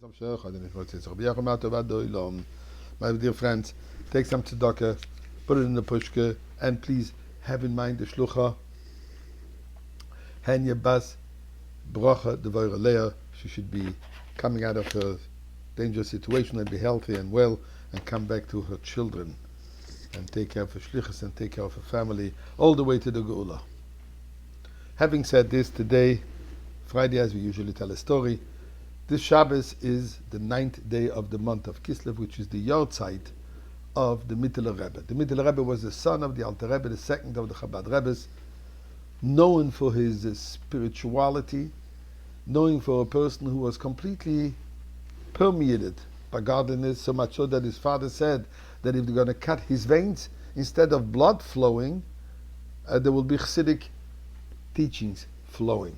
My dear friends, take some tzedakah, put it in the pushka, and please have in mind the shlucha, Hanya Bas Bracha Devorah Leah. She should be coming out of her dangerous situation and be healthy and well and come back to her children and take care of her shlichus and take care of her family all the way to the Geula. Having said this, today, Friday, as we usually tell a story, this Shabbos is the 9th day of the month of Kislev, which is the Yortzeit of the Mittler Rebbe. The Mittler Rebbe was the son of the Alter Rebbe, the second of the Chabad Rebbes, known for his spirituality, known for a person who was completely permeated by godliness, so much so that his father said that if they're going to cut his veins, instead of blood flowing, there will be Chassidic teachings flowing.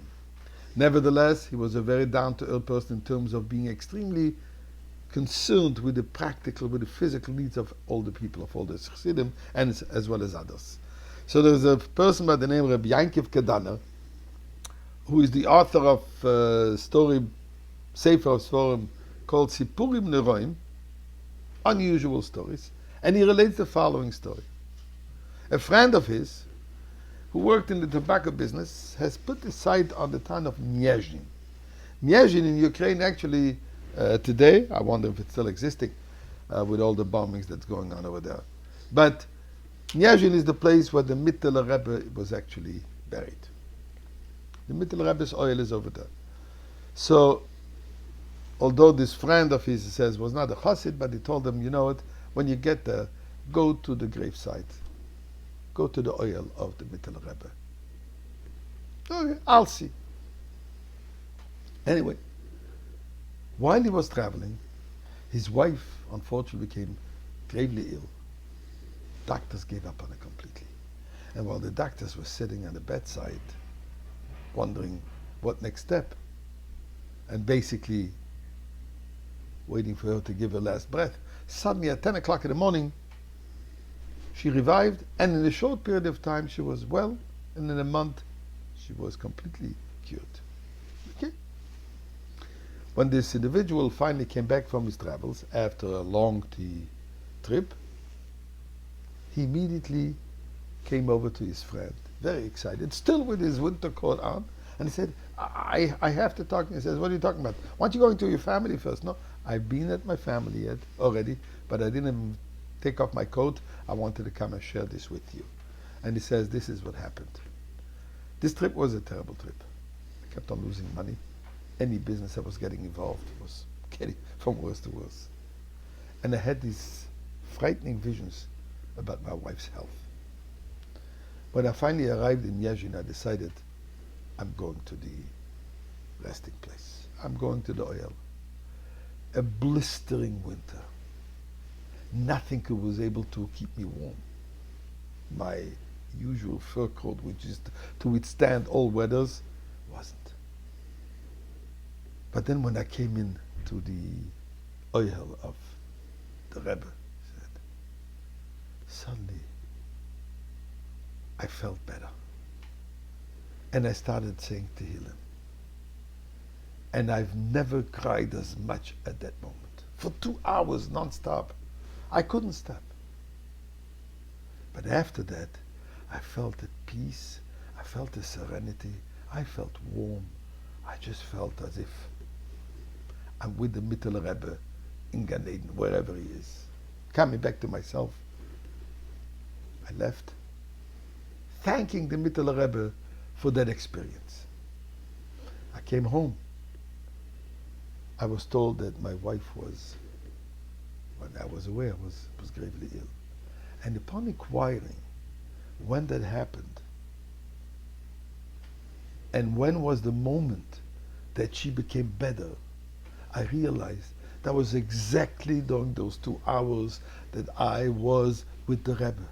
Nevertheless, he was a very down-to-earth person in terms of being extremely concerned with the practical, with the physical needs of all the people, of all the Chassidim, and as well as others. So there's a person by the name of Rabbi Yankiv Kedaner, who is the author of a story, Sefer of Sforim, called Sipurim Neroim, unusual stories, and he relates the following story. A friend of his, who worked in the tobacco business, has put aside on the town of Nyezhin. Nyezhin in Ukraine actually today, I wonder if it's still existing with all the bombings that's going on over there. But Nyezhin is the place where the Mittler Rebbe was actually buried. The Mittler Rebbe's oil is over there. So, although this friend of his says was not a chassid, but he told him, you know what, when you get there, go to the gravesite. Go to the oil of the Mittler Rebbe. Okay, I'll see. Anyway, while he was traveling, his wife unfortunately became gravely ill. Doctors gave up on her completely. And while the doctors were sitting on the bedside, wondering what next step, and basically waiting for her to give her last breath, suddenly at 10 o'clock in the morning, she revived, and in a short period of time she was well, and in a month she was completely cured. Okay? When this individual finally came back from his travels after a long trip, he immediately came over to his friend, very excited, still with his winter coat on, and he said, I have to talk. He says, what are you talking about? Why don't you go into your family first? No, I've been at my family already, but I didn't even take off my coat. I wanted to come and share this with you. And he says, this is what happened. This trip was a terrible trip. I kept on losing money. Any business I was getting involved was getting from worse to worse. And I had these frightening visions about my wife's health. When I finally arrived in Nyezhin, I decided I'm going to the resting place. I'm going to the oil. A blistering winter. Nothing was able to keep me warm. My usual fur coat, which is to withstand all weathers, wasn't. But then when I came in to the oil of the Rebbe, suddenly I felt better. And I started saying Tehillim. And I've never cried as much at that moment. For 2 hours non-stop. I couldn't stop. But after that, I felt at peace. I felt a serenity. I felt warm. I just felt as if I'm with the Mittler Rebbe in Gan Eden, wherever he is. Coming back to myself. I left, thanking the Mittler Rebbe for that experience. I came home. I was told that my wife was, when I was aware, was gravely ill. And upon inquiring when that happened, and when was the moment that she became better, I realized that was exactly during those 2 hours that I was with the Rebbe.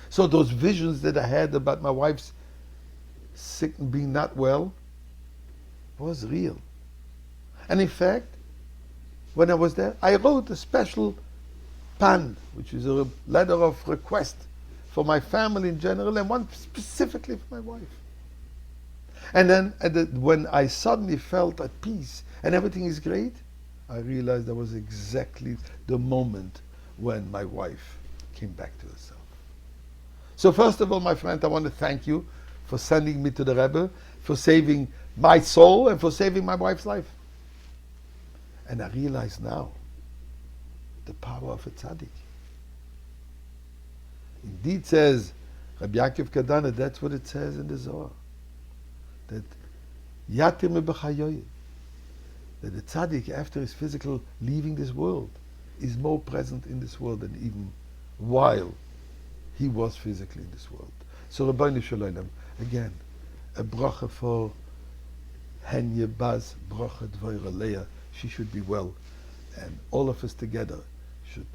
So those visions that I had about my wife's sick and being not well was real. And in fact, when I was there, I wrote a special pan, which is a letter of request for my family in general, and one specifically for my wife. And then when I suddenly felt at peace and everything is great, I realized that was exactly the moment when my wife came back to herself. So first of all, my friend, I want to thank you for sending me to the Rebbe, for saving my soul and for saving my wife's life. And I realize now the power of a tzaddik. Indeed says Rabbi Yaakov Kadana, that's what it says in the Zohar. That Yatir Mebechayoy, that the tzaddik, after his physical leaving this world, is more present in this world than even while he was physically in this world. So Rabbeinu Shalom, again, a bracha for Henya Baz, bracha Dvoira Leah, she should be well. And all of us together should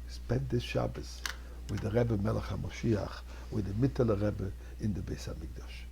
spend this Shabbos with the Rebbe Melech HaMoshiach, with the Mittel Rebbe in the Beis HaMikdash.